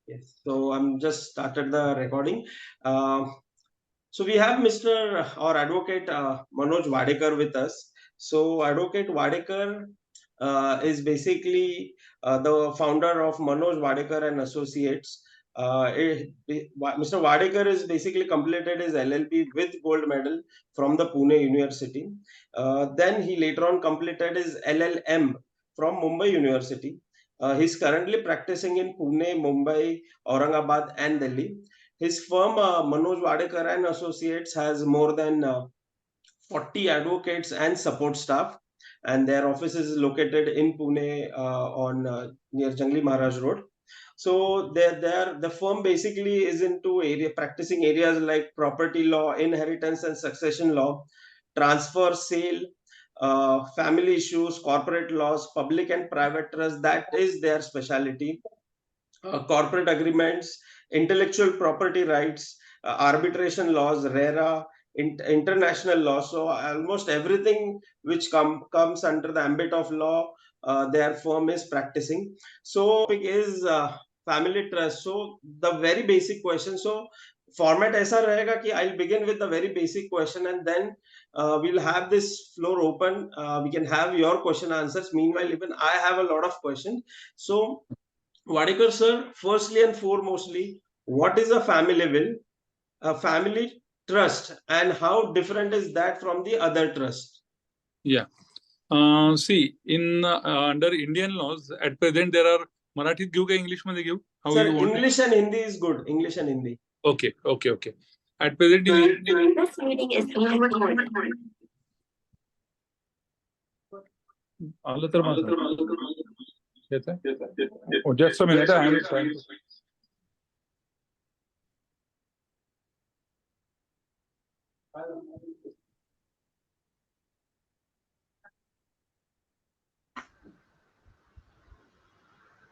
Yes. So I'm just started the recording. So we have Mr. or Advocate Manoj Wadekar with us. So Advocate Wadekar is basically the founder of Manoj Wadekar and Associates. Mr. Wadekar is basically completed his LLB with gold medal from the Pune University. Then he later on completed his LLM from Mumbai University. He's currently practicing in Pune, Mumbai, Aurangabad, and Delhi. His firm, Manoj Wadekar and Associates, has more than 40 advocates and support staff, and their office is located in Pune on near Jangli Maharaj Road. So the firm basically is into practicing areas like property law, inheritance and succession law, transfer, sale, family issues, corporate laws, public and private trust. That is their specialty. Corporate agreements, intellectual property rights, arbitration laws, RERA, international law. So almost everything which comes under the ambit of law, their firm is practicing. So topic is family trust. So the very basic question. So format ऐसा रहेगा कि I'll begin with the very basic question and then we'll have this floor open. We can have your question answers. Meanwhile, even I have a lot of questions. So Wadekar sir, firstly and foremostly, what is a family will, a family trust, and how different is that from the other trust? Yeah. See, in under Indian laws, at present there are Marathi give ka English मध्ये give? How Sir, you want English and Hindi is good. English and Hindi. Okay. At present, This meeting is being recorded. आलं तर माझं. Yes, sir. Oh, just a minute. I am trying to.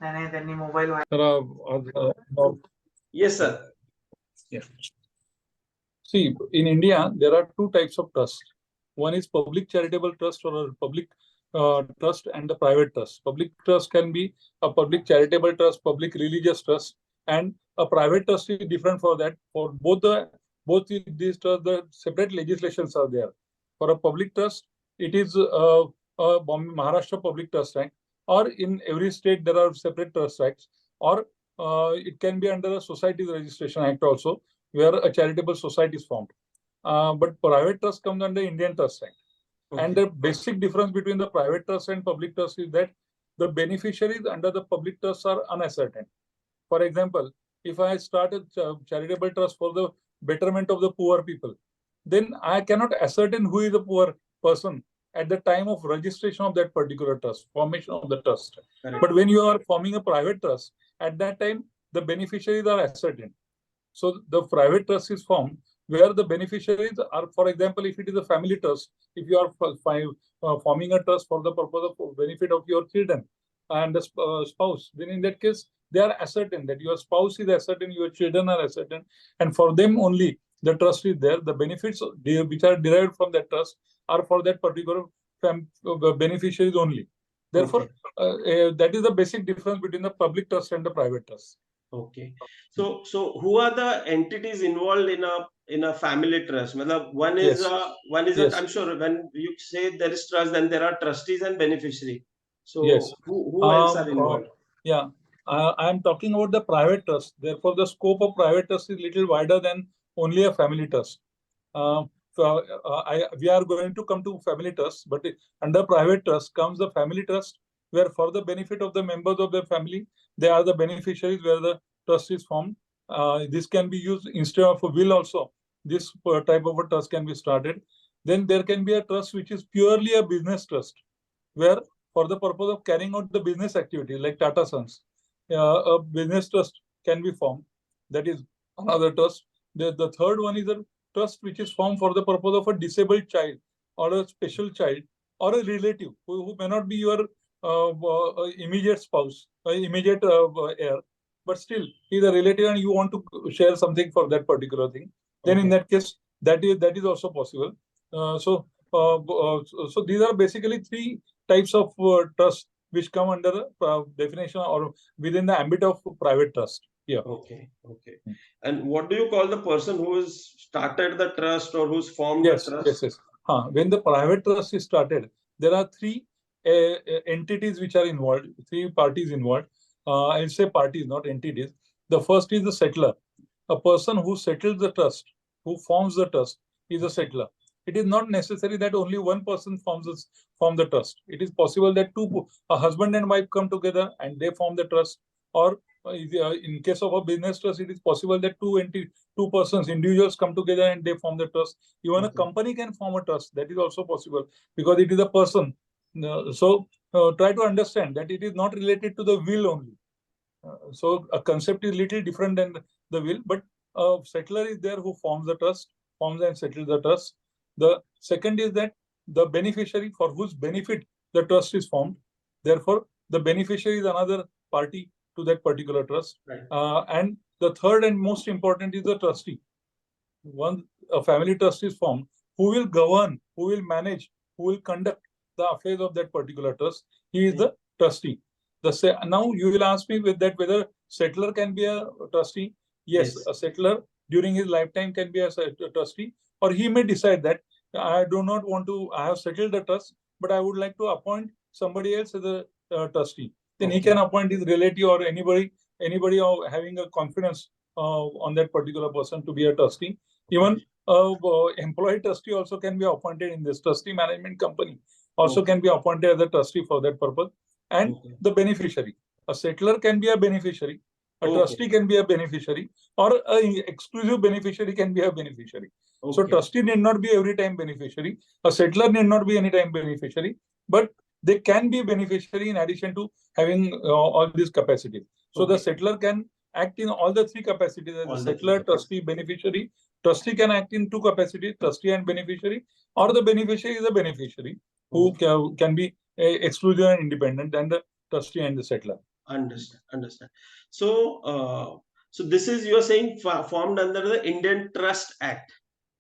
त्यांनी mobile Yes, sir. Yeah. See, in India, there are two types of trust. One is public charitable trust or a public trust and the private trust. Public trust can be a public charitable trust, public religious trust, and a private trust is different for that. For both these trusts, the separate legislations are there. For a public trust, it is a Maharashtra Public Trust Act, or in every state there are separate trust acts, or it can be under a Societies Registration Act also, where a charitable society is formed. But private trust comes under Indian Trust Act. Okay. And the basic difference between the private trust and public trust is that the beneficiaries under the public trust are unascertained. For example, if I start a charitable trust for the betterment of the poor people, then I cannot ascertain who is the poor person at the time of registration of that particular trust, formation of the trust. Correct. But when you are forming a private trust, at that time, the beneficiaries are ascertained. So the private trust is formed where the beneficiaries are, for example, if it is a family trust, if you are forming a trust for the purpose of benefit of your children and the spouse, then in that case, they are ascertained that your spouse is ascertained, your children are ascertained, and for them only the trust is there. The benefits which are derived from that trust are for that particular beneficiaries only. Therefore, that is the basic difference between the public trust and the private trust. Okay. So who are the entities involved in a family trust? One is yes. I'm sure when you say there is trust, then there are trustees and beneficiary. So yes. Who else are involved? I am talking about the private trust. Therefore, the scope of private trust is little wider than only a family trust. We are going to come to family trust, but under private trust comes the family trust, where for the benefit of the members of the family, they are the beneficiaries where the trust is formed. This can be used instead of a will also. This type of a trust can be started. Then there can be a trust which is purely a business trust, where for the purpose of carrying out the business activity, like Tata Sons, a business trust can be formed. That is another trust. The third one is a trust which is formed for the purpose of a disabled child or a special child or a relative who may not be your immediate spouse or immediate heir, but still he's a relative and you want to share something for that particular thing. Then in that case, that is also possible. So these are basically three types of trust which come under the definition or within the ambit of private trust. Yeah. Okay. And what do you call the person who has started the trust or who's formed Yes, the trust? yes. When the private trust is started, there are three entities which are involved, three parties involved. I'll say parties, not entities. The first is the settler. A person who settles the trust, who forms the trust, is a settler. It is not necessary that only one person form the trust. It is possible that a husband and wife come together and they form the trust. Or in case of a business trust, it is possible that two persons, individuals come together and they form the trust. Even a company can form a trust. That is also possible because it is a person. So try to understand that it is not related to the will only. So a concept is little different than the will, but a settler is there who forms the trust, forms and settles the trust. The second is that the beneficiary for whose benefit the trust is formed. Therefore, the beneficiary is another party to that particular trust. Right. And the third and most important is the trustee. Once a family trust is formed, who will govern, who will manage, who will conduct the affairs of that particular trust? He is the trustee. Now you will ask me with that whether settler can be a trustee. Yes, a settler during his lifetime can be a trustee, or he may decide that I do not want to. I have settled the trust, but I would like to appoint somebody else as a trustee. Then he can appoint his relative or anybody having a confidence on that particular person to be a trustee. Even employee trustee also can be appointed in this trustee management company. Also can be appointed as a trustee for that purpose. And the beneficiary. A settler can be a beneficiary. A trustee can be a beneficiary, or an exclusive beneficiary can be a beneficiary. So trustee need not be every time beneficiary. A settler need not be any time beneficiary, but they can be beneficiary in addition to having all these capacities. So the settler can act in all the three capacities as a settler, trustee, beneficiary. Trustee can act in two capacities, trustee and beneficiary, or the beneficiary is a beneficiary who can be exclusive and independent than the trustee and the settler. Understand. So, so this is, you are saying, formed under the Indian Trust Act.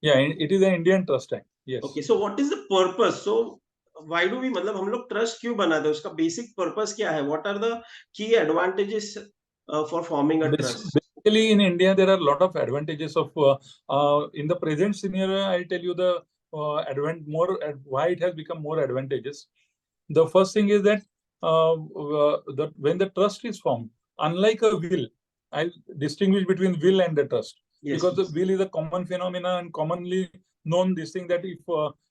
Yeah, it is an Indian Trust Act. Yes. Okay, so what is the purpose? So why do we, मतलब हम लोग trust क्यों बनाते हैं? उसका basic purpose क्या है? What are the key advantages for forming a trust? Basically, in India, there are a lot of advantages of in the present scenario. I'll tell you the why it has become more advantageous. The first thing is that when the trust is formed, unlike a will, I distinguish between will and the trust. Yes, because the will is a common phenomena and commonly known this thing that if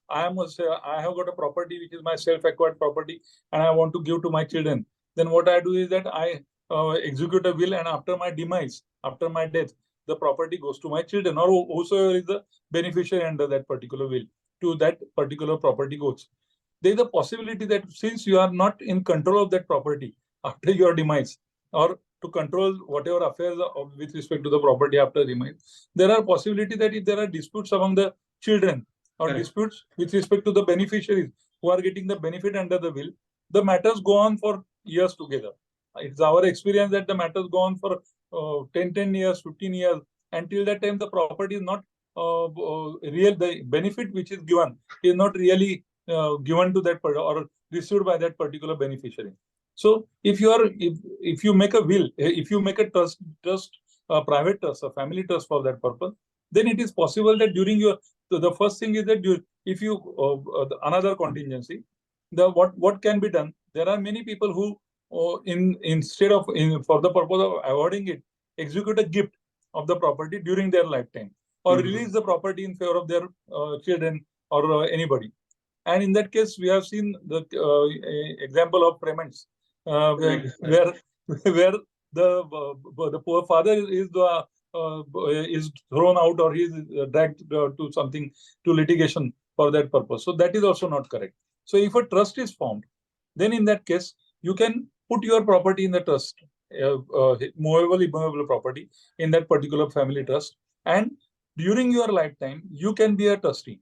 I have got a property which is my self-acquired property and I want to give to my children, then what I do is that I execute a will, and after my demise, after my death, the property goes to my children or whosoever is the beneficiary under that particular will, to that particular property goes. There is a possibility that since you are not in control of that property after your demise, or to control whatever affairs with respect to the property after demise, there are possibility that if there are disputes among the children or disputes with respect to the beneficiaries who are getting the benefit under the will, the matters go on for years together. It's our experience that the matters go on for 10 years, 15 years. Until that time, the property is not the benefit which is given is not really given to that or received by that particular beneficiary. So if you make a will, if you make a trust, private trust, a family trust for that purpose, then it is possible that during your the first thing is that another contingency, what can be done? There are many people who instead of for the purpose of avoiding it, execute a gift of the property during their lifetime, or release the property in favor of their children or anybody. And in that case, we have seen the example of payments where the poor father is thrown out or he is dragged to litigation for that purpose. So that is also not correct. So if a trust is formed, then in that case, you can put your property in the trust, movable, immovable property in that particular family trust. And during your lifetime, you can be a trustee.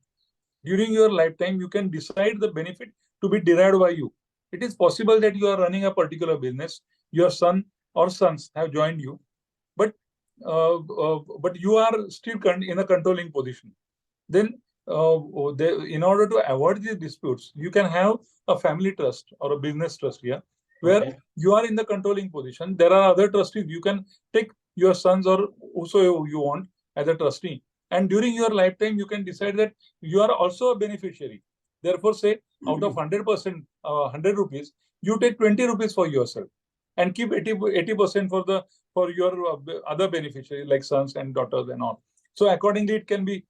During your lifetime, you can decide the benefit to be derived by you. It is possible that you are running a particular business, your son or sons have joined you, but you are still in a controlling position. Then, in order to avoid these disputes, you can have a family trust or a business trust here, where Okay. you are in the controlling position. There are other trustees. You can take your sons or whosoever you want as a trustee. And during your lifetime, you can decide that you are also a beneficiary. Therefore, say out of 100%, 100 rupees, you take 20 rupees for yourself and keep 80% for your other beneficiaries like sons and daughters and all. So accordingly, it can be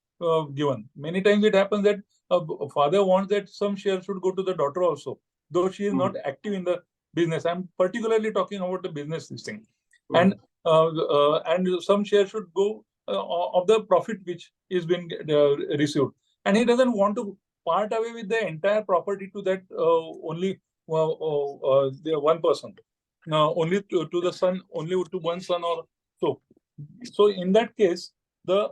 given. Many times it happens that a father wants that some share should go to the daughter also, though she is not active in the business. I'm particularly talking about the business this thing. And some share should go of the profit which is being received. And he doesn't want to part away with the entire property to that only the one person. Only to the son, only to one son or so. So in that case, the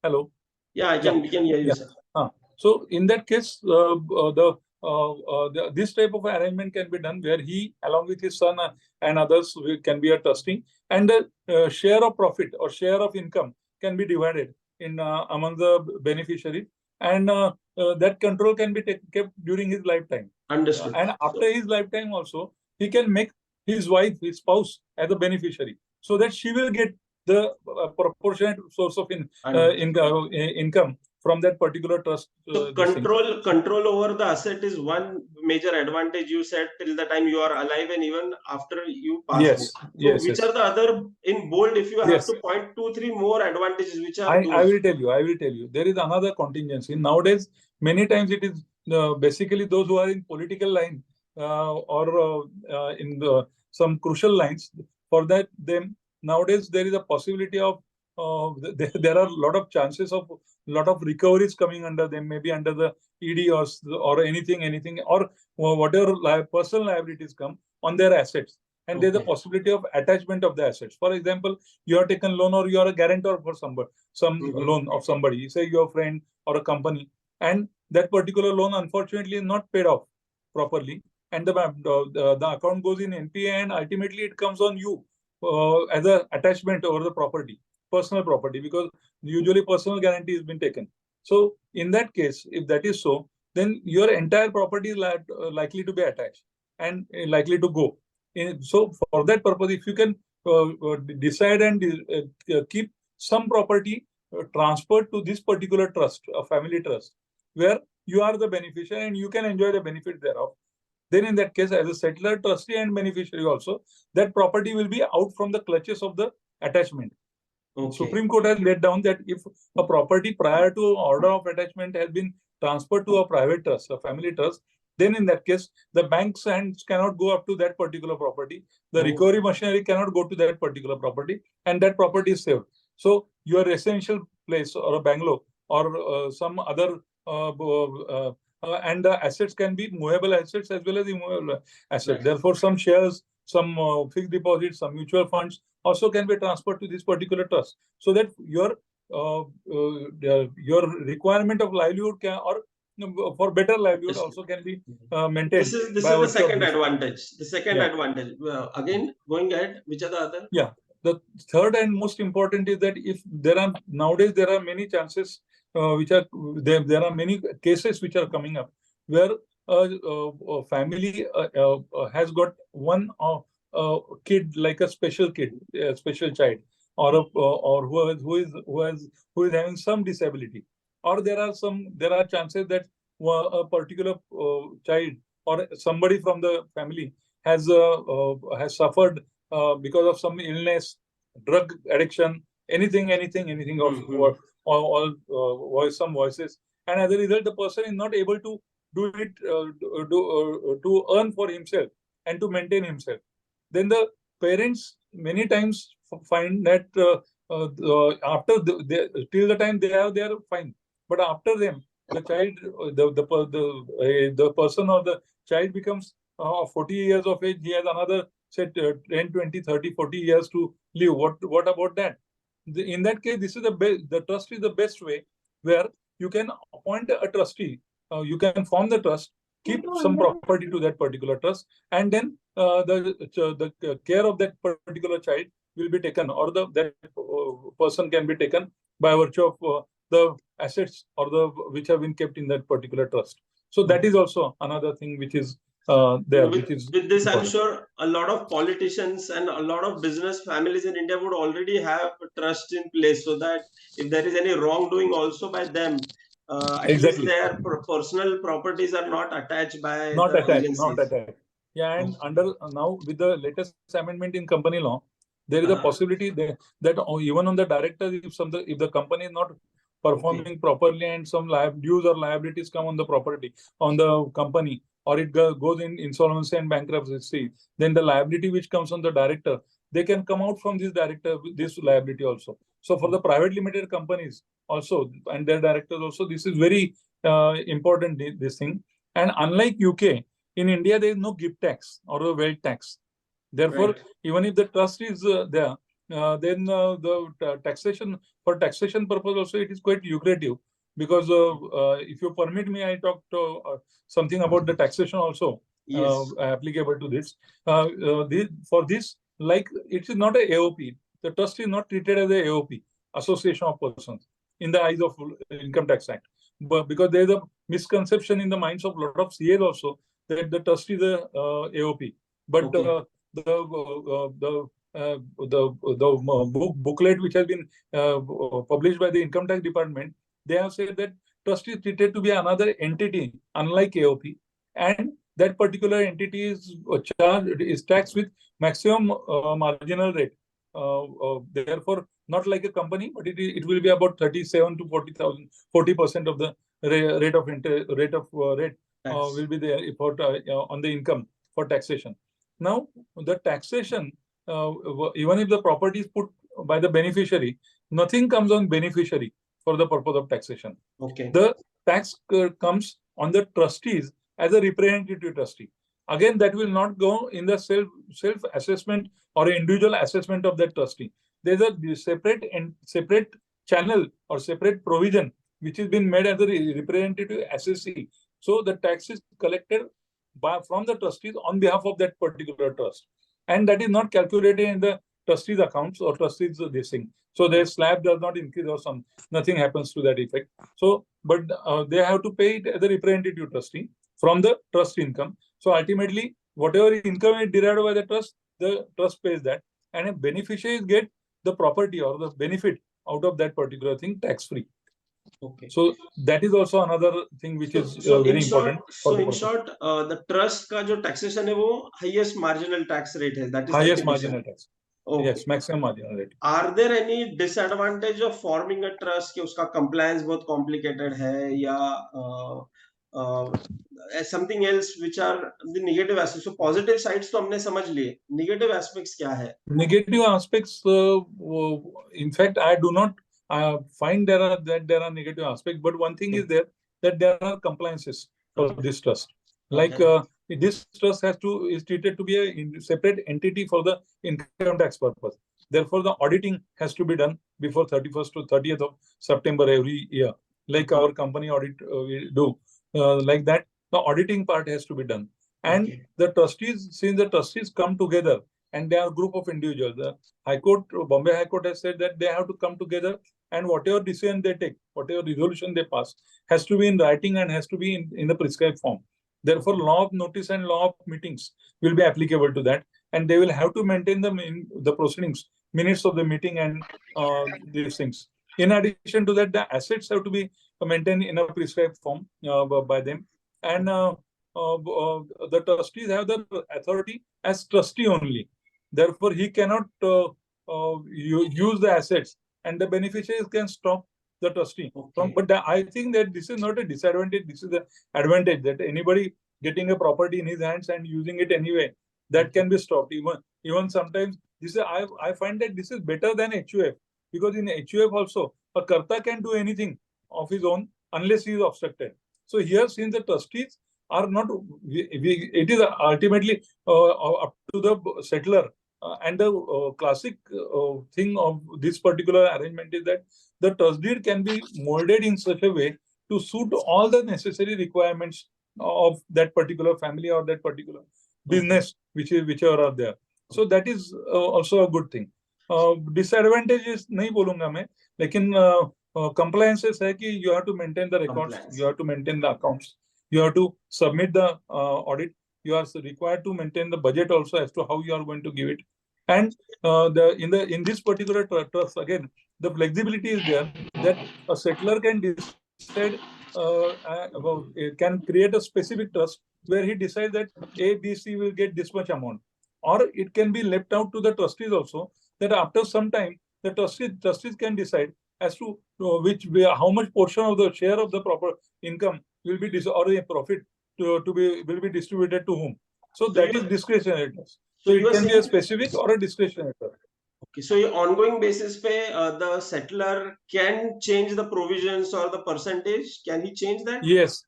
hello. Yeah, we can hear you, Yeah. sir. So in that case, this type of arrangement can be done where he, along with his son and others, can be a trustee, and the share of profit or share of income can be divided in among the beneficiaries, and that control can be kept during his lifetime. Understood. And after his lifetime also, he can make his wife, his spouse, as a beneficiary, so that she will get the proportionate source of income from that particular trust. So control over the asset is one major advantage you said till the time you are alive and even after you pass away. Yes, So yes, which yes. are the other, in bold, if you have Yes. to point 2-3 more advantages, which are I those? will tell you. I will tell you. There is another contingency. Nowadays, many times it is basically those who are in political line or in some crucial lines. For that, them nowadays there is a possibility of there are a lot of chances of lot of recoveries coming under them, maybe under the ED or anything or whatever personal liabilities come on their assets. And there's a possibility of attachment of the assets. For example, you have taken loan or you are a guarantor for some loan of somebody, say your friend or a company, and that particular loan unfortunately is not paid off properly, and the account goes in NPA, and ultimately it comes on you as an attachment over the property, personal property, because usually personal guarantee has been taken. So in that case, if that is so, then your entire property is likely to be attached and likely to go. So for that purpose, if you can decide and keep some property transferred to this particular trust, a family trust, where you are the beneficiary and you can enjoy the benefit thereof, then in that case, as a settler, trustee and beneficiary also, that property will be out from the clutches of the attachment. Okay. Supreme Court has laid down that if a property prior to order of attachment has been transferred to a private trust, a family trust, then in that case, the bank's hands cannot go up to that particular property. The recovery machinery cannot go to that particular property, and that property is saved. So your residential place or a bungalow or some other and the assets can be movable assets as well as immovable assets. Right. Therefore, some shares, some fixed deposits, some mutual funds also can be transferred to this particular trust, so that your requirement of livelihood can, or for better livelihood also can be maintained. This is by the virtue of second this. advantage. The second Yeah. advantage. Again, going ahead, which are the other? Yeah. The third and most important is that if there are nowadays there are many chances which are there are many cases which are coming up where a family has got one kid, like a special kid, a special child, or who is having some disability, or there are chances that a particular child or somebody from the family has suffered because of some illness, drug addiction, anything of some voices, and as a result, the person is not able to do it to earn for himself and to maintain himself. Then the parents many times find that after till the time they are fine, but after them, the child, the person or the child becomes 40 years of age. He has another, say, 10, 20, 30, 40 years to live. What about that? In that case, this is the trust is the best way, where you can appoint a trustee. You can form the trust, keep some property to that particular trust, and then the care of that particular child will be taken, or that person can be taken by virtue of the assets or which have been kept in that particular trust. So that is also another thing which is there. With this, I'm important. sure a lot of politicians and a lot of business families in India would already have trust in place, so that if there is any wrongdoing also by them, at least their personal properties are not attached by Not the attached, agencies. not attached. Yeah, and under now with the latest amendment in company law, there is a possibility that even on the director, if the company is not performing properly and some dues or liabilities come on the property, on the company, or it goes in insolvency and bankruptcy, then the liability which comes on the director, they can come out from this director, this liability also. So for the private limited companies also and their directors also, this is very important, this thing. And unlike UK, in India, there is no gift tax or a wealth tax. Therefore, even if the trust is there, then the taxation, for taxation purpose also, it is quite lucrative. Because if you permit me, I talked something about the taxation also applicable to this. For this, like it is not a AOP. The trust is not treated as a AOP, Association of Persons, in the eyes of Income Tax Act. But because there is a misconception in the minds of a lot of CAs also that the trust is a AOP. But the booklet which has been published by the Income Tax Department, they have said that trust is treated to be another entity, unlike AOP, and that particular entity is taxed with maximum marginal rate. Therefore, not like a company, but it will be about 37 to 40% of the rate will be there on the income for taxation. Now, the taxation, even if the property is put by the beneficiary, nothing comes on beneficiary for the purpose of taxation. The tax comes on the trustees as a representative trustee. Again, that will not go in the self-assessment or individual assessment of that trustee. There's a separate channel or separate provision which has been made as a representative assessee. So the tax is collected from the trustees on behalf of that particular trust. And that is not calculated in the trustees' accounts or trustees' this thing. So their slab does not increase or nothing happens to that effect. So, but they have to pay it as a representative trustee from the trust income. So ultimately, whatever income is derived by the trust pays that. And a beneficiaries get the property or the benefit out of that particular thing tax-free. So that is also another thing which is very important. So in short, the trust का जो taxation है वो highest marginal tax rate है. That is highest 30%. Marginal tax. Yes, maximum marginal rate. Are there any disadvantage of forming a trust कि उसका compliance बहुत complicated है या something else which are the negative aspects? So positive sides तो हमने समझ लिए. Negative aspects क्या है? Negative aspects, in fact, I do not find there are negative aspects, but one thing is there that there are compliances for this trust. Like this trust is treated to be a separate entity for the income tax purpose. Therefore, the auditing has to be done before 31st to 30th of September every year. Like our company audit we do. Like that, the auditing part has to be done. And the trustees, since the trustees come together, and they are a group of individuals. The High Court, Bombay High Court has said that they have to come together and whatever decision they take, whatever resolution they pass, has to be in writing and has to be in the prescribed form. Therefore, law of notice and law of meetings will be applicable to that. And they will have to maintain the proceedings, minutes of the meeting and these things. In addition to that, the assets have to be maintained in a prescribed form by them. And the trustees have the authority as trustee only. Therefore, he cannot use the assets, and the beneficiaries can stop the trustee. But I think that this is not a disadvantage. This is the advantage that anybody getting a property in his hands and using it anyway, that can be stopped. Even sometimes this is, I find that this is better than HUF, because in HUF also a karta can do anything of his own unless he is obstructed. So here, since the trustees are not, it is ultimately up to the settler. And the classic thing of this particular arrangement is that the trust deed can be molded in such a way to suit all the necessary requirements of that particular family or that particular business, whichever are there. So that is also a good thing. Disadvantages नहीं बोलूंगा मैं, लेकिन compliances है कि you have to maintain the records, Compliance. you have to maintain the accounts, you have to submit the audit, you are required to maintain the budget also as to how you are going to give it. And in this particular trust, again, the flexibility is there that a settler can decide, can create a specific trust where he decides that A, B, C will get this much amount. Or it can be left out to the trustees also, that after some time, the trustees can decide as to how much portion of the share of the proper income will be or a profit will be distributed to whom. So that is discretionary trust. So it can be a specific or a discretionary trust. Okay, so ongoing basis pe the settler can change the provisions or the percentage. Can he change that? Yes,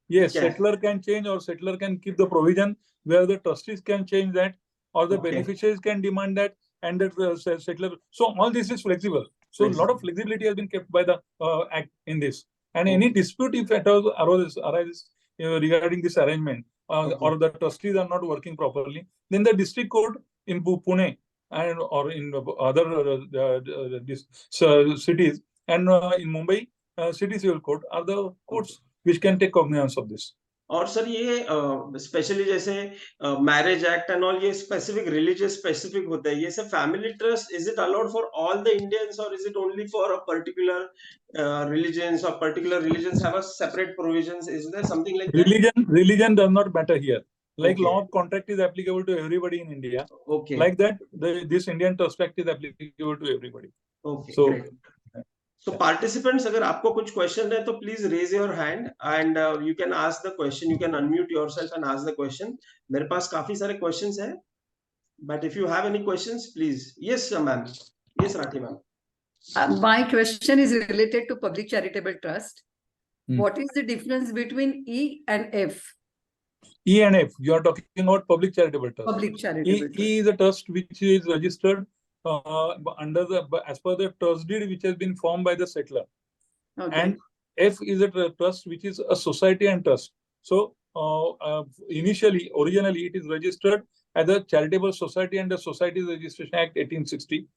Can. settler can change, or settler can keep the provision where the trustees can change that, or the beneficiaries can demand that, and the settler. So all this is flexible. So a lot of flexibility has been kept by the Act in this. And any dispute, if at all arises regarding this arrangement, or the trustees are not working properly, then the district court in Pune and or in other cities, and in Mumbai, city civil court are the courts which can take cognizance of this. और sir ये specially जैसे marriage act and all, ये specific religious specific होता है, ये सब family trust is it allowed for all the Indians और is it only for a particular religions, और particular religions have a separate provisions? Is there something like that? Religion does not matter here. Like law of contract is applicable to everybody in India. Okay. Like that, this Indian Trust Act is applicable to everybody. Okay. So, great. So participants, अगर आपको कुछ question है तो please raise your hand and you can ask the question, you can unmute yourself and ask the question. मेरे पास काफी सारे questions हैं, but if you have any questions please. Yes ma'am. Yes Rathi ma'am. My question is related to public charitable trust. Hmm. What is the difference between E and F? E and F, you are talking about public charitable trust. Public charitable trust. E is a trust which is registered as per the trust deed which has been formed by the settler. Okay. And F is a trust which is a society and trust. So originally it is registered as a charitable society under Societies Registration Act 1860,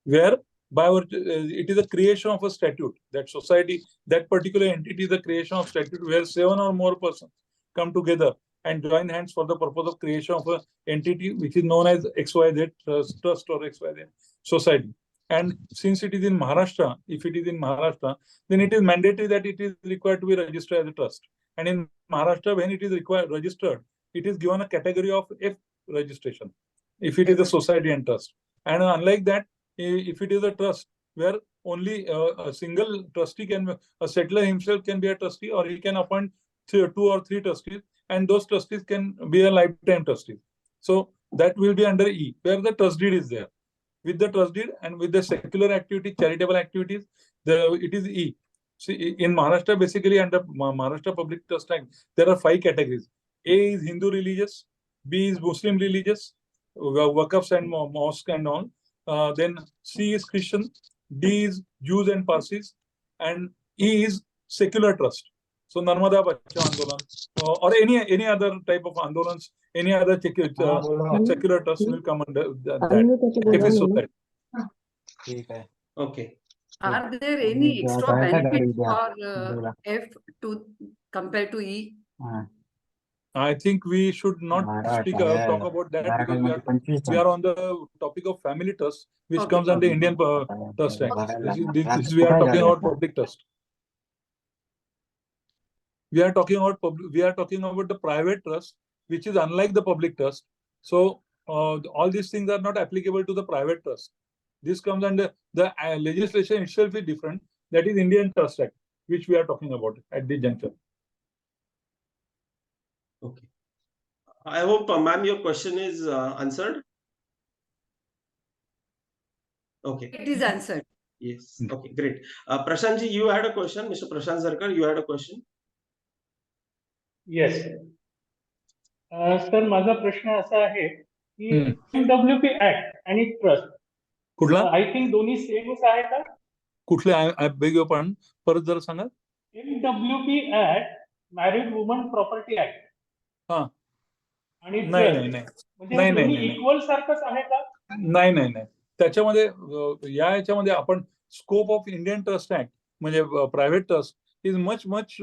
where it is a creation of a statute. That society, that particular entity is the creation of statute where 7 or more persons come together and join hands for the purpose of creation of an entity which is known as XYZ trust or XYZ society. And since it is in Maharashtra, if it is in Maharashtra, then it is mandatory that it is required to be registered as a trust. And in Maharashtra, when it is registered, it is given a category of F registration, if it is a society and trust. And unlike that, if it is a trust where only a single trustee a settler himself can be a trustee, or he can appoint 2 or 3 trustees, and those trustees can be a lifetime trustee. So that will be under E, where the trust deed is there. With the trust deed and with the secular activity, charitable activities, it is E. See, in Maharashtra, basically under Maharashtra Public Trust Act, there are 5 categories. A is Hindu religious, B is Muslim religious, Waqfs and mosque and all. Then C is Christian, D is Jews and Parsis, and E is secular trust. So Narmada Bachao Andolan, or any other type of Andolans, any other secular trust will come under that. If it's society. Okay. Are there any extra benefits for F to compared to E? I think we should not talk about that, because we are on the topic of family trust, which comes under Indian Trust Act. We are talking about public trust. We are talking about the private trust, which is unlike the public trust. So all these things are not applicable to the private trust. This comes under the legislation itself is different. That is Indian Trust Act, which we are talking about at this juncture. Okay. I hope, ma'am, your question is answered. Okay. It is answered. Yes. Okay, great. Prashant ji, you had a question. Mr. Prashant Zarkar, you had a question. Yes sir, माझा प्रश्न असा आहे की MWP act आणि trust, कुठला? I think दोन्ही सेमच आहे का? कुठले? आय बेग योर पार्डन, परत जरा सांगा. MWP act, married woman property act. हा. आणि नाही इक्वल सारखंच आहे का? नाही. त्याच्यामध्ये याच्यामध्ये आपण scope of Indian trust act म्हणजे private trust is much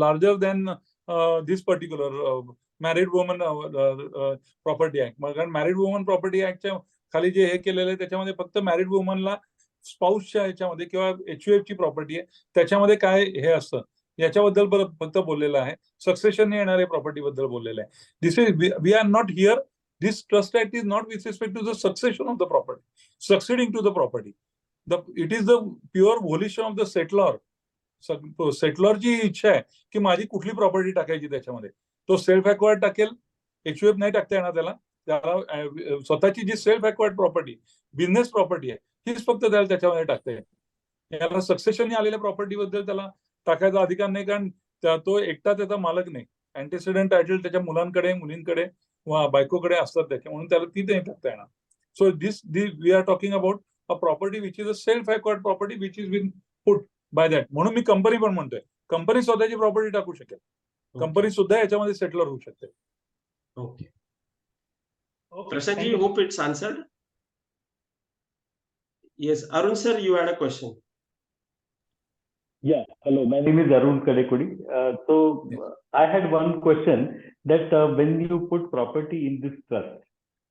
larger than this particular Married Woman Property Act. कारण Married Woman Property Actच्या खाली जे हे केलेलं आहे त्याच्यामध्ये फक्त मॅरिड वुमनला स्पाऊसच्या ह्याच्यामध्ये किंवा HUF ची प्रॉपर्टी आहे त्याच्यामध्ये काय हे असतं याच्याबद्दल फक्त बोललेलं आहे. सक्सेशन येणाऱ्या प्रॉपर्टी बद्दल बोललेलं आहे. This is we are not here. This trust act is not with respect to the succession of the property, succeeding to the property. It is the pure volition of the settler. सेटलरची इच्छा आहे की माझी कुठली property टाकायची त्याच्यामध्ये. तो self acquired टाकेल, HUF नाही टाकता येणार त्याला. स्वतःची जी self acquired property, business property आहे हीच फक्त त्याला त्याच्यामध्ये टाकता येईल. याला सक्सेशन आलेल्या प्रॉपर्टी बद्दल त्याला टाकायचा अधिकार नाही, कारण तो एकटा त्याचा मालक नाही. अँटेसिडेंट टायटल त्याच्या मुलांकडे, मुलींकडे, बायकोकडे असतात त्याच्या, म्हणून त्याला ती नाही टाकता येणार. So this we are talking about a property which is a self acquired property which is been put by that. म्हणून मी कंपनी पण म्हणतोय, कंपनी स्वतःची प्रॉपर्टी टाकू शकेल, कंपनी सुद्धा याच्यामध्ये सेटलर होऊ शकते. Okay. Prashanji, hope it's answered. Yes, Arun sir, you had a question. Yeah, hello, my name is Arun Kadekudi. I had one question that when you put property in this trust,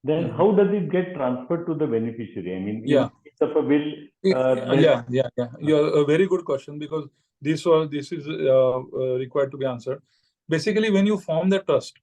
then how does it get transferred to the beneficiary? I mean, in case of a will. Yeah. A very good question, because this is required to be answered. Basically, when you form the trust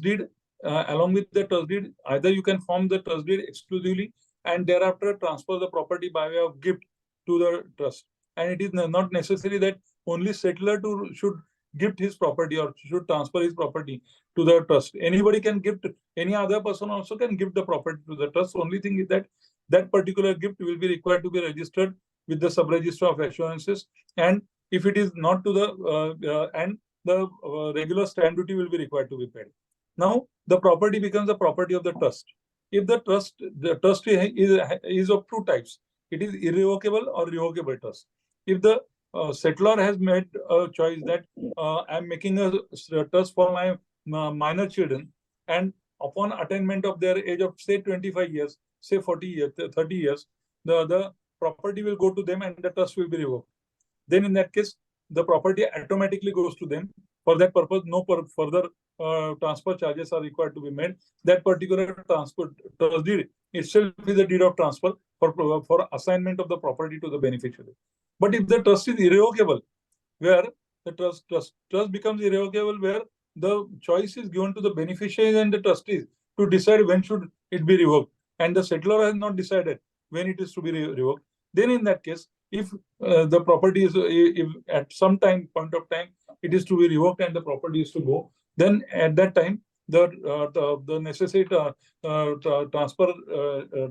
deed, along with the trust deed, either you can form the trust deed exclusively and thereafter transfer the property by way of gift to the trust. And it is not necessary that only settler should gift his property or should transfer his property to the trust. Anybody can gift, any other person also can gift the property to the trust. Only thing is that that particular gift will be required to be registered with the sub-register of assurances, and if it is not to the and the regular stamp duty will be required to be paid. Now the property becomes the property of the trust. If the trust is of two types, it is irrevocable or revocable trust. If the settler has made a choice that I am making a trust for my minor children, and upon attainment of their age of say 25 years, say 40 years, 30 years, the property will go to them and the trust will be revoked. Then in that case, the property automatically goes to them. For that purpose, no further transfer charges are required to be made. That particular transfer trust deed itself is a deed of transfer for assignment of the property to the beneficiary. But if the trust is irrevocable, where the trust becomes irrevocable, where the choice is given to the beneficiaries and the trustees to decide when should it be revoked, and the settler has not decided when it is to be revoked, then in that case, if the property is, if at some point of time it is to be revoked and the property is to go, then at that time the necessary transfer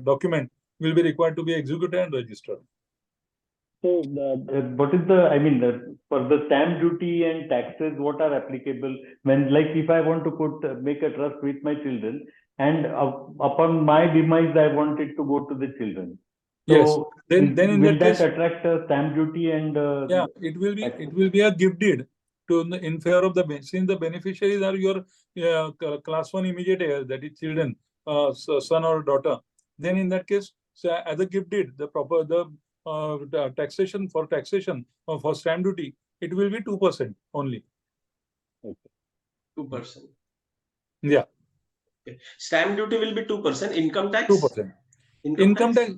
document will be required to be executed and registered. So what is for the stamp duty and taxes, what are applicable when, like, if I want to make a trust with my children, and upon my demise I want it to go to the children? So yes, then in will that case, attract a stamp duty and it will be a gift deed in favor of since the beneficiaries are your class 1 immediate heirs, that is children, son or daughter. Then in that case, as a gift deed, the taxation for stamp duty, it will be 2% only. Okay. 2%. Yeah. Okay. Stamp duty will be 2%. Income tax? 2%. Income tax,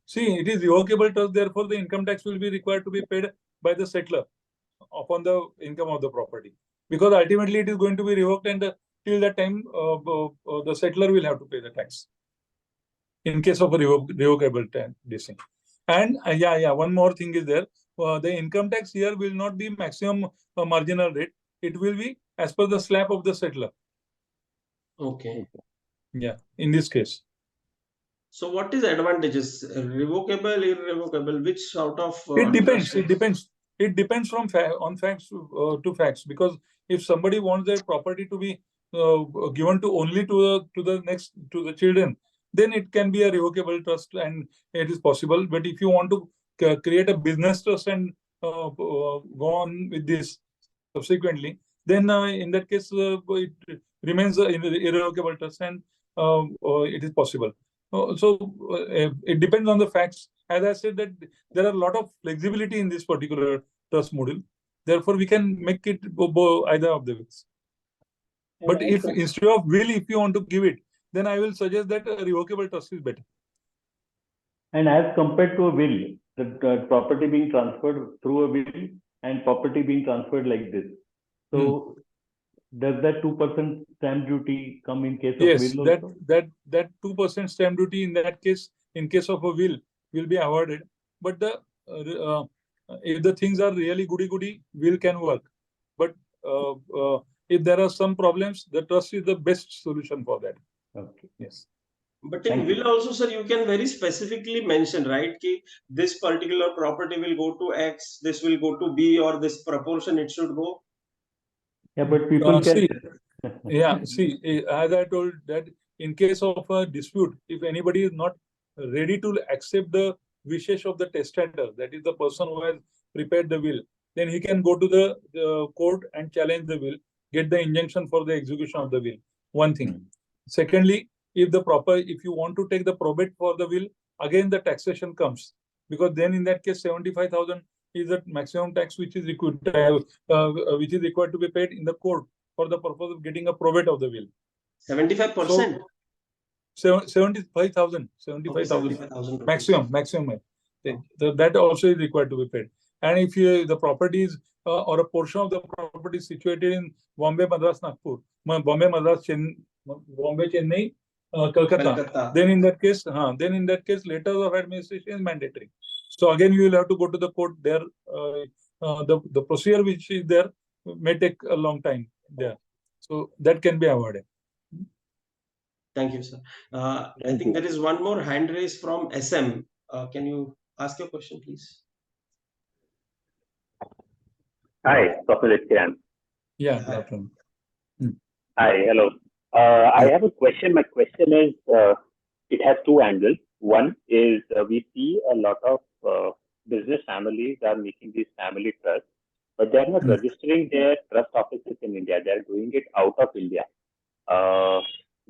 see, it is revocable trust, therefore the income tax will be required to be paid by the settler upon the income of the property, because ultimately it is going to be revoked, and till that time the settler will have to pay the tax in case of a revocable tax. And one more thing is there. The income tax here will not be maximum marginal rate. It will be as per the slab of the settler. Okay. Yeah, in this case. So what is advantages? Revocable, irrevocable? Which sort of? It depends. It depends from facts to facts. Because if somebody wants their property to be given to only to the children, then it can be a revocable trust and it is possible. But if you want to create a business trust and go on with this subsequently, then in that case it remains an irrevocable trust and it is possible. It depends on the facts. As I said, that there are a lot of flexibility in this particular trust model. Therefore, we can make it either of the ways. But if instead of will, if you want to give it, then I will suggest that a revocable trust is better. And as compared to a will, the property being transferred through a will and property being transferred like this. So does that 2% stamp duty come in case of will also? that 2% stamp duty in that case, in case of a will be avoided. But the if the things are really goody, will can work. But if there are some problems, the trust is the best solution for that. Okay. Yes. But in will also, sir, you can very specifically mention, right, ki this particular property will go to X, this will go to B, or this proportion it should go. Yeah, but people can. See, as I told that in case of a dispute, if anybody is not ready to accept the wishes of the testator, that is the person who has prepared the will, then he can go to the court and challenge the will, get the injunction for the execution of the will. One thing. Secondly, if you want to take the probate for the will, again the taxation comes, because then in that case 75,000 is the maximum tax which is required to be paid in the court for the purpose of getting a probate of the will. 75%. 75,000 maximum. That also is required to be paid. And if the property is or a portion of the property is situated in Bombay, Madras, Nagpur, Bombay, Chennai, Kolkata, then in that case, letters of administration is mandatory. So again, you will have to go to the court there. The procedure which is there may take a long time there. So that can be avoided. Thank you, sir. I think there is one more hand raise from SM. Can you ask your question, please? Hi, Professor Kiran. Yeah. Hi, hello. I have a question. My question is, it has two angles. One is we see a lot of business families are making these family trusts, but they are not registering their trust offices in India. They are doing it out of India.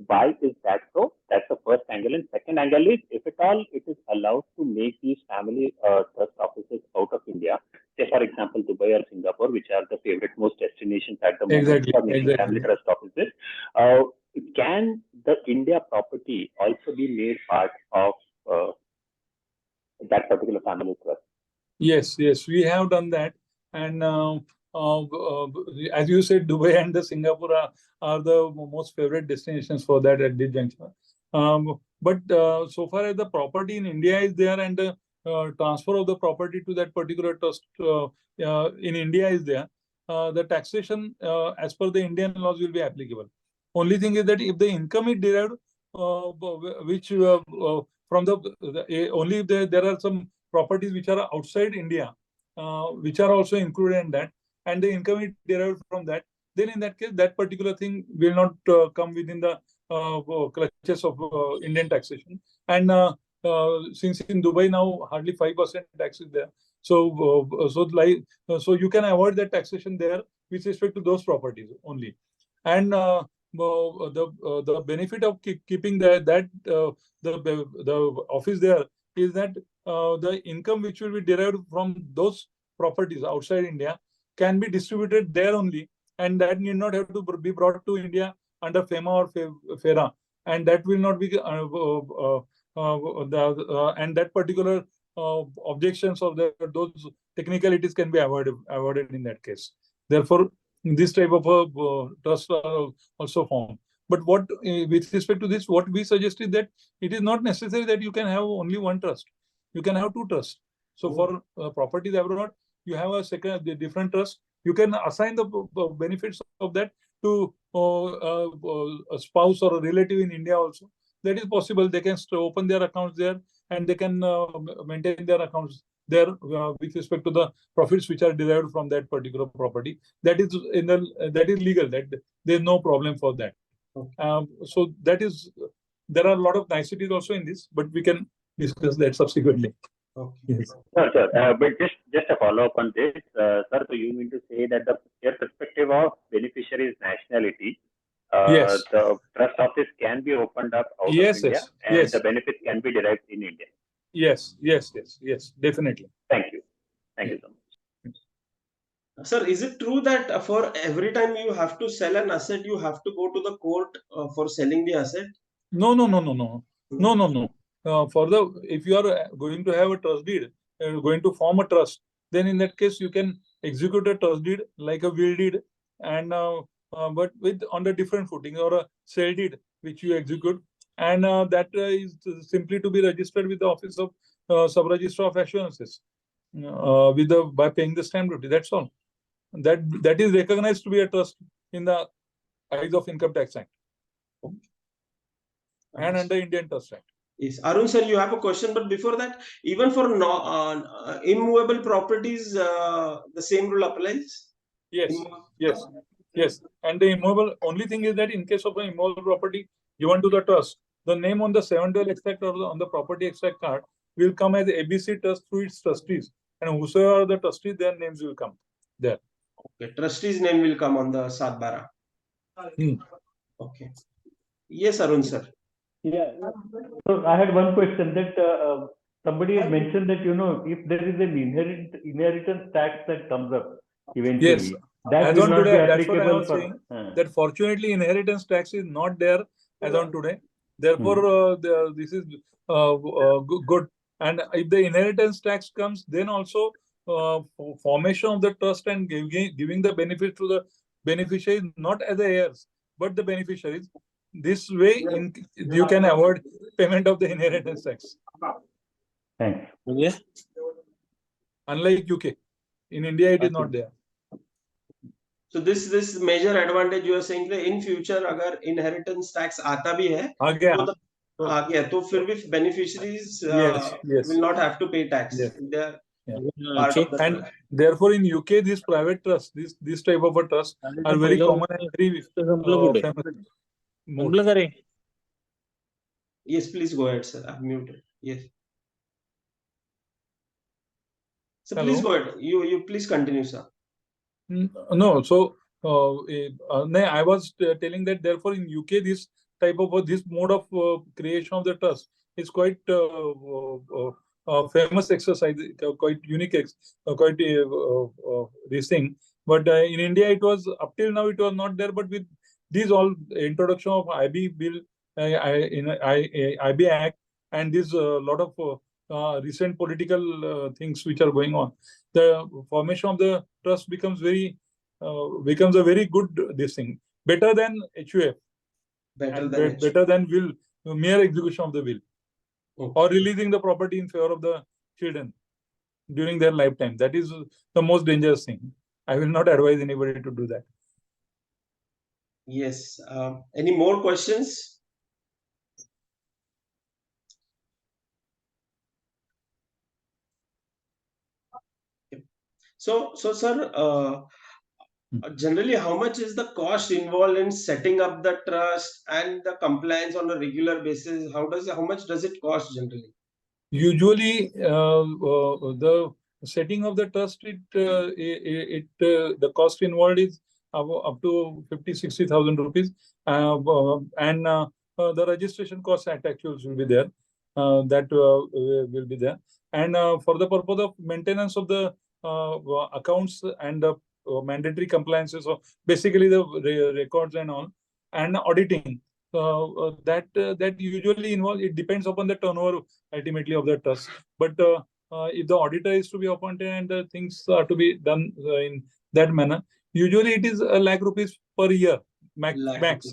Why is that so? That's the first angle. And second angle is, if at all it is allowed to make these family trust offices out of India, say for example Dubai or Singapore, which are the favorite most destinations at the moment for making family trust offices, can the India property also be made part of that particular family trust? Yes, we have done that. And as you said, Dubai and the Singapore are the most favorite destinations for that at this juncture. But so far as the property in India is there and the transfer of the property to that particular trust in India is there, the taxation as per the Indian laws will be applicable. Only thing is that if the income is derived, which from only if there are some properties which are outside India, which are also included in that, and the income is derived from that, then in that case, that particular thing will not come within the clutches of Indian taxation. And since in Dubai now hardly 5% tax is there, so you can avoid that taxation there with respect to those properties only. And the benefit of keeping the office there is that the income which will be derived from those properties outside India can be distributed there only, and that need not have to be brought to India under FEMA or FERA, and that will not be and that particular objections of those technicalities can be avoided in that case. Therefore, this type of trust are also formed. But with respect to this, what we suggest is that it is not necessary that you can have only one trust. You can have two trusts. So for properties abroad, you have a different trust. You can assign the benefits of that to a spouse or a relative in India also. That is possible. They can open their accounts there, and they can maintain their accounts there with respect to the profits which are derived from that particular property. That is legal. That there is no problem for that. So that is, there are a lot of niceties also in this, but we can discuss that subsequently. Okay. Yes. No, sir. But just a follow up on this, sir. So you mean to say that your perspective of beneficiaries' nationality Yes. the trust office can be opened up out Yes, of India, yes, and yes. the benefits can be derived in India. Yes, yes, yes, yes, definitely. Thank you. Thank you so much. Sir, is it true that for every time you have to sell an asset, you have to go to the court for selling the asset? No, no, no, no, no, no, no, no. If you are going to have a trust deed, going to form a trust, then in that case you can execute a trust deed like a will deed, and but with on the different footing, or a sale deed which you execute, and that is simply to be registered with the office of sub-registrar of assurances, by paying the stamp duty. That's all. That is recognized to be a trust in the eyes of Income Tax Act and under Indian Trust Act. Yes, Arun sir, you have a question, but before that, even for immovable properties, the same rule applies. Yes, yes, yes. And the immovable, only thing is that in case of an immovable property given to the trust, the name on the 712 extract or on the property extract card will come as ABC Trust through its trustees, and whosoever are the trustees, their names will come there. Okay, trustee's name will come on the Satbara. Okay. Yes, Arun sir. Yeah. So I had one question that somebody had mentioned that, if there is an inheritance tax that comes up eventually, Yes. that As will on not be today, that's what I applicable was for. saying. That fortunately, inheritance tax is not there as on today. Therefore, this is good. And if the inheritance tax comes, then also formation of the trust and giving the benefit to the beneficiaries, not as the heirs, but the beneficiaries. This way, you can avoid payment of the inheritance tax. Thanks. Unlike UK, in India, it is not there. So this major advantage you are saying that in future अगर inheritance tax आता भी है आ गया तो फिर भी beneficiaries will not have to pay tax. They are part of the and therefore in UK this private trust, this type of a trust are very common and very famous. Yes, please go ahead, sir. I'm muted. Yes. So please go ahead. You please continue, sir. No, so I was telling that therefore in UK this type of this mode of creation of the trust is quite famous exercise, quite unique, quite this thing. But in India it was up till now it was not there. But with these all introduction of IB bill, IB Act, and this lot of recent political things which are going on, the formation of the trust becomes a very good this thing, better than HUF, better than will, mere execution of the will, or releasing the property in favor of the children during their lifetime. That is the most dangerous thing. I will not advise anybody to do that. Yes. Any more questions? So sir, generally, how much is the cost involved in setting up the trust and the compliance on a regular basis? How much does it cost generally? Usually, the setting of the trust, the cost involved is up to 50,000-60,000 rupees, and the registration cost at actuals will be there. That will be there, and for the purpose of maintenance of the accounts and the mandatory compliances, so basically the records and all, and auditing. That usually involves, it depends upon the turnover ultimately of the trust. But if the auditor is to be appointed and the things are to be done in that manner, usually it is a lakh rupees per year, max,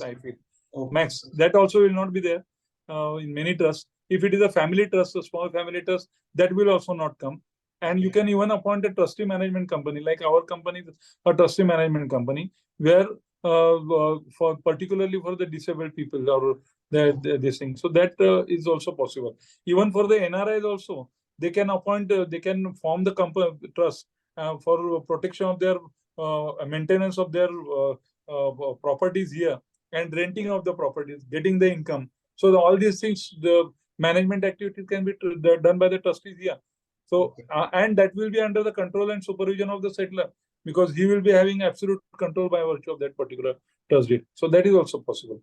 I feel. Okay. Max. That also will not be there in many trusts. If it is a family trust, a small family trust, that will also not come. And you can even appoint a trustee management company, like our company, a trustee management company, where for particularly for the disabled people or this thing. So that is also possible. Even for the NRIs also, they can appoint, they can form the company trust for protection of their maintenance of their properties here, and renting of the properties, getting the income. So all these things, the management activities can be done by the trustees here. So and that will be under the control and supervision of the settler, because he will be having absolute control by virtue of that particular trust deed. So that is also possible.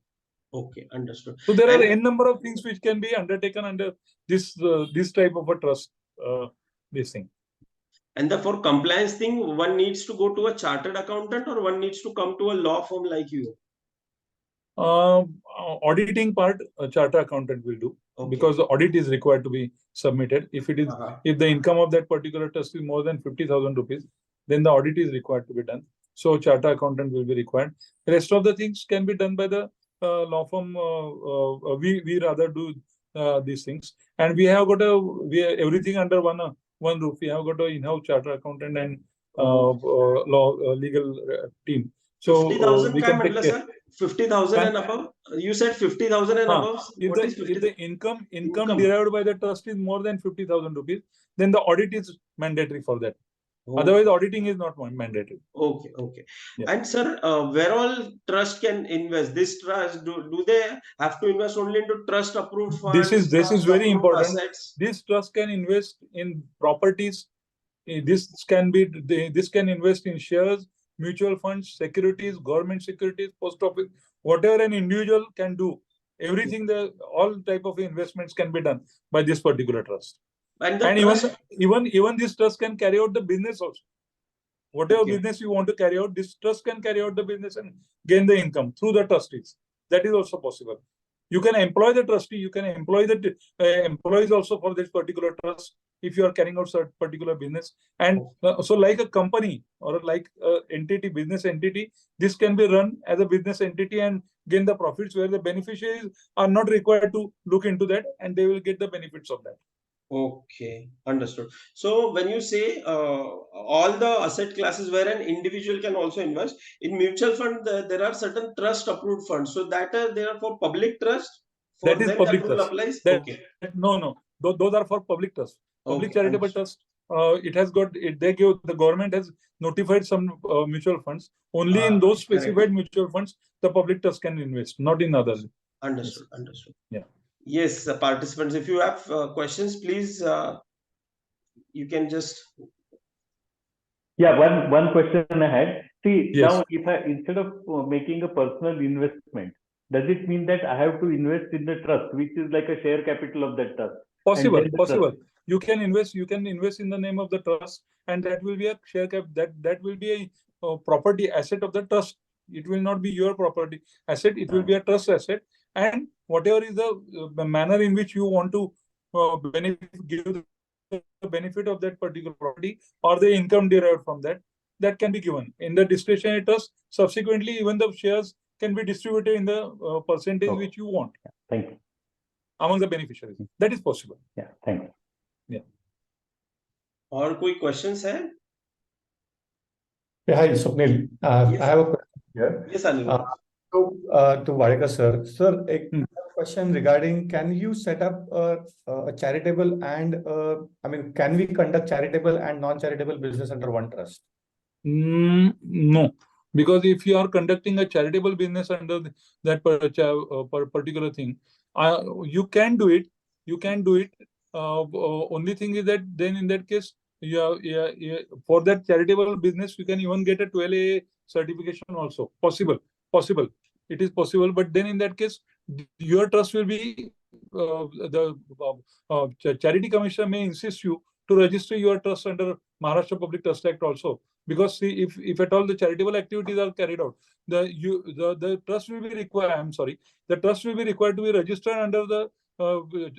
Okay, understood. So there are And- n number of things which can be undertaken under this type of a trust. This thing. And for compliance thing, one needs to go to a chartered accountant, or one needs to come to a law firm like you? Auditing part, a chartered accountant will do, Okay. because the audit is required to be submitted. If it is, if the income of that particular trust is more than 50,000 rupees, then the audit is required to be done. So chartered accountant will be required. The rest of the things can be done by the law firm. We rather do these things, and we have got everything under one roof. We have got an in-house chartered accountant and legal team. So 50,000 we can take care. sir? 50,000 and above? You said 50,000 and above? If the income derived by the trust is more than 50,000 rupees, then the audit is mandatory for that. Okay. Otherwise, auditing is not mandatory. Okay, okay. Yeah. And sir, where all trust can invest? This trust, do they have to invest only into trust approved funds? This is very important. Assets? This trust can invest in properties. This can invest in shares, mutual funds, securities, government securities, post office, whatever an individual can do. Everything, all type of investments can be done by this particular trust. And even this trust can carry out the business also. Whatever business you want to carry out, this trust can carry out the business and gain the income through the trustees. That is also possible. You can employ the trustee. You can employ the employees also for this particular trust if you are carrying out certain particular business. And so, like a company or like entity, business entity, this can be run as a business entity and gain the profits, where the beneficiaries are not required to look into that, and they will get the benefits of that. Okay, understood. So when you say all the asset classes where an individual can also invest in mutual fund, there are certain trust approved funds. So that they are for public trust. For that is them, public approval trust. applies. Okay. No. Those are for public trust. Public charitable trust. It has got. The government has notified some mutual funds. Only in those specified mutual funds, the public trust can invest, not in others. Understood. Understood. Yeah. Yes, participants, if you have questions, please, you can just. Yeah, one question I had. See, Yes. now if instead of making a personal investment, does it mean that I have to invest in the trust, which is like a share capital of that trust? Possible. You can invest in the name of the trust, and that will be a share cap. That will be a property asset of the trust. It will not be your property asset. It will be a trust asset, and whatever is the manner in which you want to give the benefit of that particular property or the income derived from that can be given in the discretionary trust. Subsequently, even the shares can be distributed in the percentage which you want. Thank you. Among the beneficiaries. That is possible. Yeah, thank you. Yeah. Or कोई questions है? Yeah, hi, Swapnil. Yes. I have a question here. Yes, Anil. To Wadekar sir. Sir, a question regarding, can you set up a charitable and can we conduct charitable and non-charitable business under one trust? No, because if you are conducting a charitable business under that particular thing, you can do it. You can do it. Only thing is that then in that case, for that charitable business, you can even get a 12A certification also. Possible. It is possible, but then in that case, your trust will be the Charity Commissioner may insist you to register your trust under Maharashtra Public Trust Act also. Because see, if at all the charitable activities are carried out, the trust will be required. I'm sorry, the trust will be required to be registered under the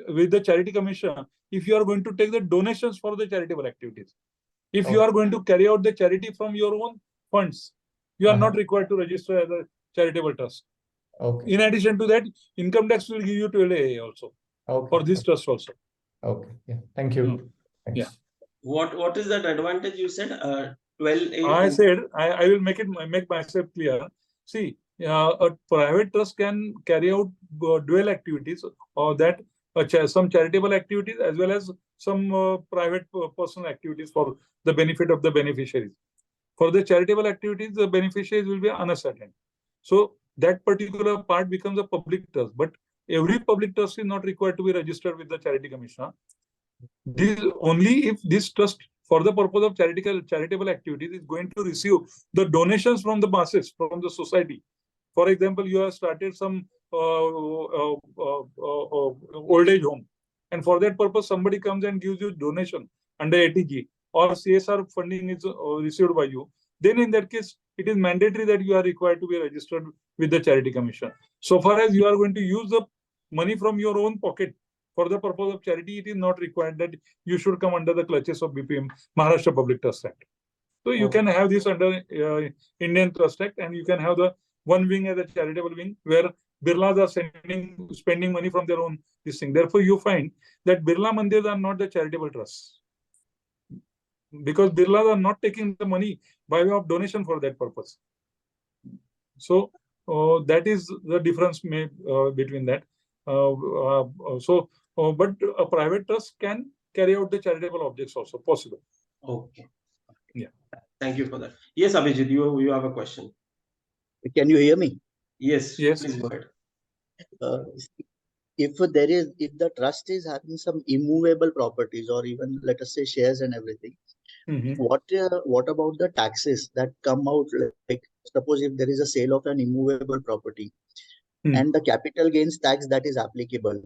with the Charity Commissioner if you are going to take the donations for the charitable activities. If you are going to carry out the charity from your own funds, you are not required to register as a charitable trust. Okay. In addition to that, income tax will give you 12A also for this trust also. Okay. Yeah. Thank you. Thanks. Yeah. What is that advantage you said? 12A. I said I will make myself clear. See, a private trust can carry out dual activities, or that some charitable activities as well as some private personal activities for the benefit of the beneficiaries. For the charitable activities, the beneficiaries will be unascertained. So that particular part becomes a public trust. But every public trust is not required to be registered with the Charity Commissioner. This only if this trust, for the purpose of charitable activities, is going to receive the donations from the masses, from the society. For example, you have started some old age home, and for that purpose, somebody comes and gives you donation under ATG or CSR funding is received by you. Then in that case, it is mandatory that you are required to be registered with the Charity Commission. So far as you are going to use the money from your own pocket for the purpose of charity, it is not required that you should come under the clutches of BPM, Maharashtra Public Trust Act. So you can have this under Indian Trust Act, and you can have the one wing as a charitable wing where Birlas are spending money from their own this thing. Therefore, you find that Birla Mandirs are not the charitable trusts, because Birlas are not taking the money by way of donation for that purpose. So that is the difference made between that. But a private trust can carry out the charitable objects also possible. Okay. Yeah. Thank you for that. Yes, Abhijit, you have a question. Can you hear me? Yes. Yes. Please go ahead. If the trust is having some immovable properties or even let us say shares and everything, what about the taxes that come out? Like suppose if there is a sale of an immovable property and the capital gains tax that is applicable,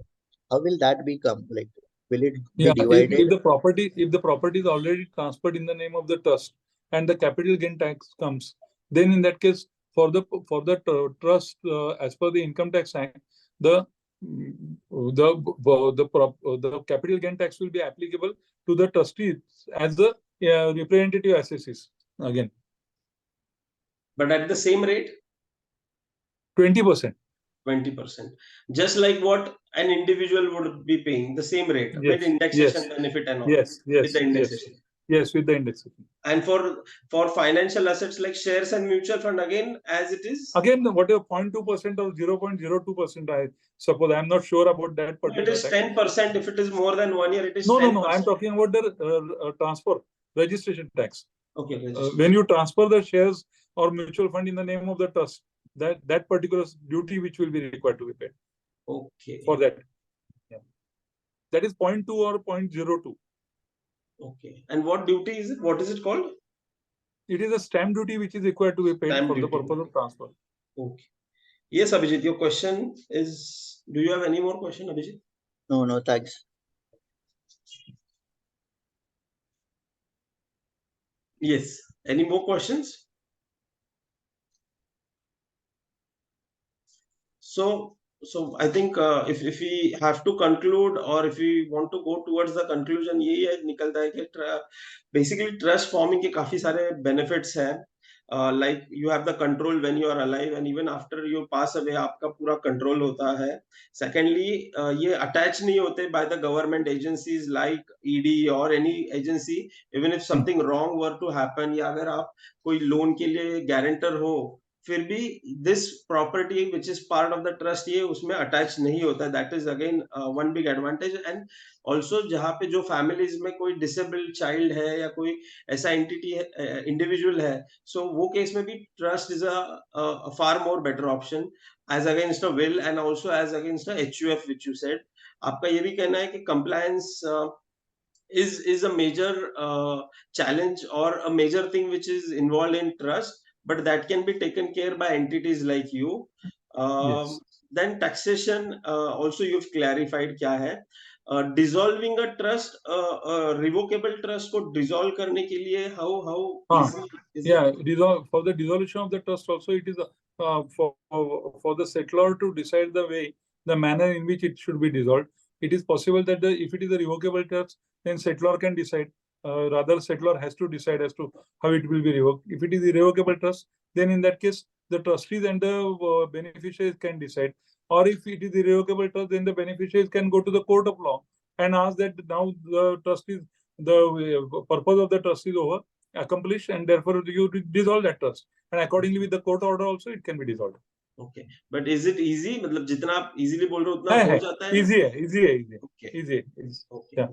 how will that become? Like, will it be divided? If the property is already transferred in the name of the trust and the capital gain tax comes, then in that case, for the trust, as per the Income Tax Act, the capital gain tax will be applicable to the trustees as the representative assessees again. But at the same rate? 20%. 20%. Just like what an individual would be paying, the same rate, with indexation benefit and all. Yes, with the indexation. Yes, with the indexation. And for financial assets like shares and mutual fund, again, as it is? Again, whatever 0.2% or 0.02%, I suppose. I'm not sure about that particular. It is 10%. If it is more than 1 year, it is 10%. No. I'm talking about the transfer registration tax. Okay. When you transfer the shares or mutual fund in the name of the trust, that particular duty which will be required to be paid. Okay. For that. Yeah. That is 0.2 or 0.02. Okay. And what duty is it? What is it called? It is a stamp duty which is required to be paid for the purpose of transfer. Okay. Yes, Abhijit, your question is, do you have any more question, Abhijit? No, thanks. Yes. Any more questions? So I think if we have to conclude, or if we want to go towards the conclusion, यही है निकलता है कि basically trust forming के काफी सारे benefits हैं. Like you have the control when you are alive, and even after you pass away आपका पूरा control होता है. Secondly, ये attach नहीं होते by the government agencies like ED or any agency. Even if something wrong were to happen, या अगर आप कोई loan के लिए guarantor हो, फिर भी this property which is part of the trust ये उसमें attach नहीं होता. That is again one big advantage. And also जहाँ पे जो families में कोई disabled child है या कोई ऐसा entity है, individual है, so वो case में भी trust is a far more better option as against a will and also as against a HUF which you said. आपका ये भी कहना है कि compliance is a major challenge or a major thing which is involved in trust, but that can be taken care by entities like you. Yes. Then taxation, also you've clarified क्या है. Dissolving a trust, revocable trust को dissolve करने के लिए how easy is it? For the dissolution of the trust also, it is for the settlor to decide the manner in which it should be dissolved. It is possible that if it is a revocable trust, then settlor can decide. Rather, settlor has to decide as to how it will be revoked. If it is irrevocable trust, then in that case, the trustees and the beneficiaries can decide. Or if it is irrevocable trust, then the beneficiaries can go to the court of law and ask that now the purpose of the trust is over, accomplished, and therefore you dissolve that trust. And accordingly, with the court order also, it can be dissolved. Okay, but is it easy? मतलब जितना आप easily बोल रहे हो उतना हो जाता है? Easy. Okay. Easy. Okay. Yeah.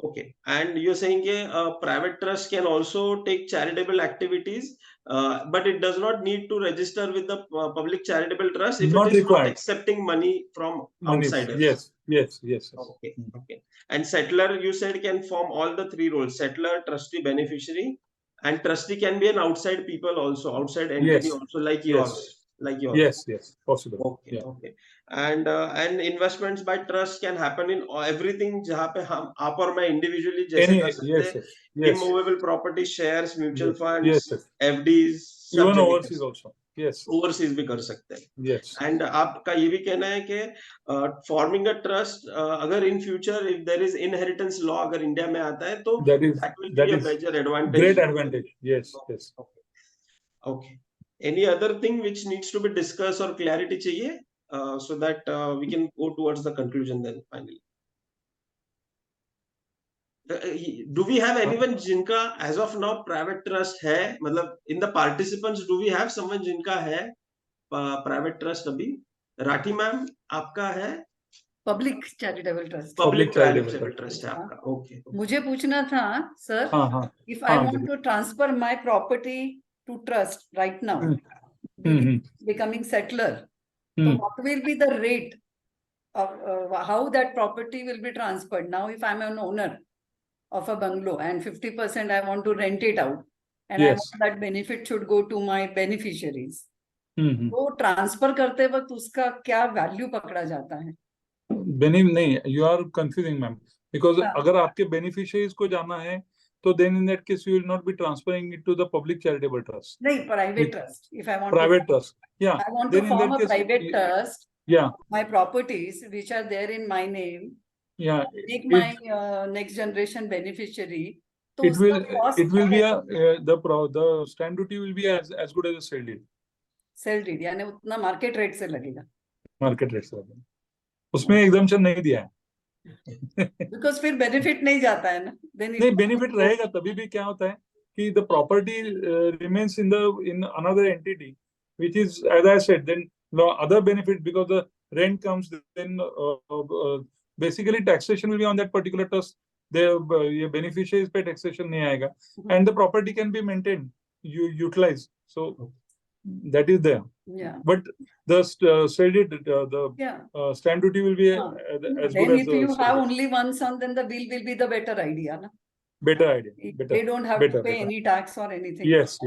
Okay, and you're saying a private trust can also take charitable activities, but it does not need to register with the public charitable trust if Not it is required. not accepting money from outsiders. Yes. Okay. And settler, you said, can form all the three roles: settler, trustee, beneficiary, and trustee can be an outside people also, outside entity also, like yours. like yours? Yes, possible. Okay, okay. And investments by trust can happen in everything जहाँ पे हम आप और मैं individually जैसे कर सकते हैं, immovable property, shares, mutual funds, FDs, सब even जगह overseas also. Yes. Overseas भी कर सकते हैं. Yes. And आपका ये भी कहना है कि forming a trust, अगर in future if there is inheritance law अगर इंडिया में आता है तो that will be a major advantage. Great advantage. Yes. Okay. Any other thing which needs to be discussed or clarity चाहिए, so that we can go towards the conclusion then finally. Do we have anyone जिनका as of now private trust है, मतलब in the participants do we have someone जिनका है private trust अभी? Rathi ma'am आपका है? Public charitable trust, public charitable trust है आपका. ओके. मुझे पूछना था sir, if I want to transfer my property to trust right now, becoming settler, so what will be the rate of how that property will be transferred? Now if I'm an owner of a bungalow and 50% I want to rent it out, and I want that benefit should go to my beneficiaries, तो transfer करते वक्त उसका क्या value पकड़ा जाता है? नहीं, you are confusing ma'am, because अगर आपके बेनिफिशियरीज को जाना है तो then in that case you will not be transferring it to the public charitable trust. नहीं, private trust. If I want private trust, yeah, I want to form a private trust. Yeah, my properties which are there in my name. Yeah, make my next generation beneficiary. तो it will be the stamp duty will be as good as a sale deed. Sale deed यानी उतना market rate से लगेगा. Market rate से लगेगा. उसमें exemption नहीं दिया है. Because फिर benefit नहीं जाता है ना. नहीं, benefit रहेगा, तभी भी क्या होता है कि the property remains in another entity, which is, as I said, then other benefit, because the rent comes, then basically taxation will be on that particular trust. The beneficiaries pay taxation नहीं आएगा, and the property can be maintained, utilized. So that is there. Yeah. But the stamp duty will be as then good if as you have only one son, then the will be the better idea, na? Better idea. Better, they don't have to pay any tax or anything. Yes.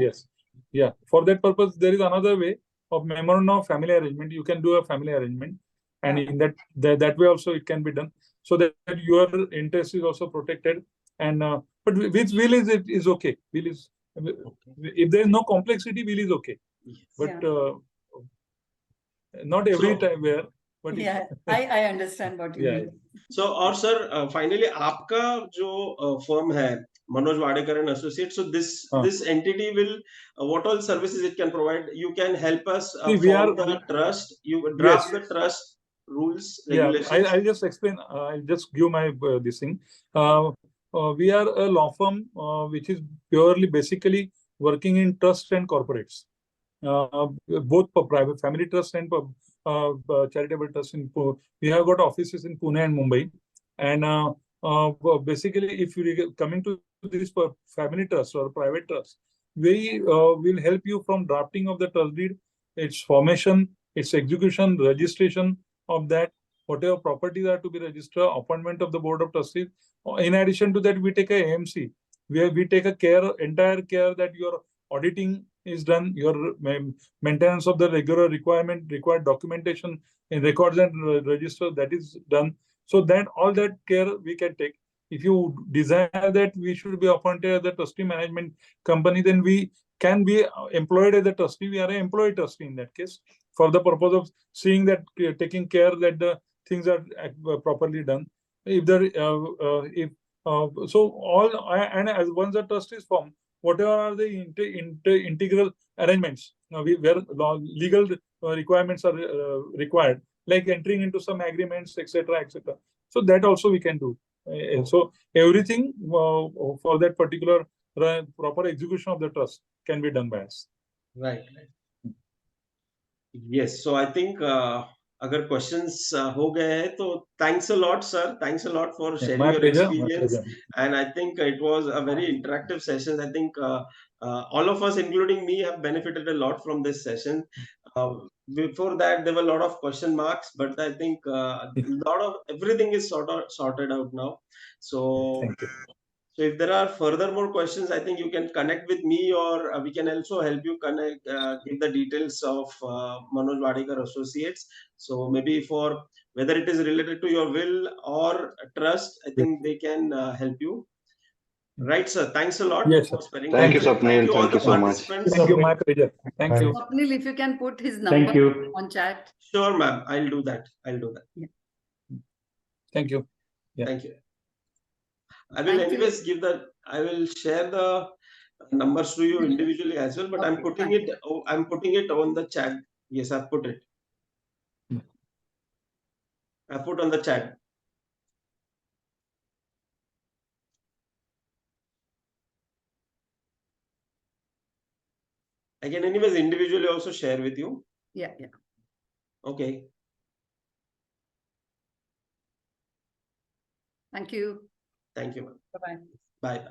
Yeah. For that purpose, there is another way of memorandum of family arrangement. You can do a family arrangement, and in that way also it can be done, so that your interest is also protected. And but with will is okay. Will is, if there is no complexity, will is okay. But not every time where. But yeah, I understand what you mean. So, और sir, finally आपका जो firm है, Manoj Wadekar and Associates, so this entity will, what all services it can provide? You can help us form the trust. You draft the trust rules, regulations. Yeah, I'll just explain. I'll just give my this thing. We are a law firm which is purely basically working in trust and corporates, both for private family trust and charitable trust. We have got offices in Pune and Mumbai, and basically, if you coming to this family trust or private trust, we will help you from drafting of the trust deed, its formation, its execution, registration of that, whatever properties are to be registered, appointment of the board of trustees. In addition to that, we take a AMC, where we take a entire care that your auditing is done, your maintenance of the required documentation in records and register, that is done. So that all that care we can take. If you desire that we should be appointed as the trustee management company, then we can be employed as a trustee. We are an employee trustee in that case, for the purpose of seeing that, taking care that the things are properly done. If there, so all, and as once the trust is formed, whatever are the integral arrangements where legal requirements are required, like entering into some agreements, etc., etc. So that also we can do. So everything for that particular proper execution of the trust can be done by us. Right. Yes. So I think अगर questions हो गए हैं तो thanks a lot, sir. Thanks a lot for sharing your experience. And I think it was a very interactive session. I think all of us, including me, have benefited a lot from this session. Before that, there were a lot of question marks, but I think everything is sorted out now. So So if there are further more questions, I think you can connect with me, or we can also help you connect, give the details of Manoj Wadekar Associates. So maybe for whether it is related to your will or trust, I think they can help you. Right, sir. Thanks a lot. Yes, sir. Thank you, Thank Swapnil. you all Thank the you so much. participants. Thank you, my pleasure. Thank you. Swapnil, if you can put his Thank number you. on chat. Sure, ma'am. I'll do that. I'll do that. Yeah. Thank you. Yeah. Thank you. I will anyways give the, I will share the numbers to you individually as well, but I'm Okay, putting thank it, I'm putting it on the chat. Yes, I've put it. I put on the chat. I can anyways individually also share with you. Yeah, yeah. Okay. Thank you. Thank you, ma'am. Bye-bye. Bye. Bye.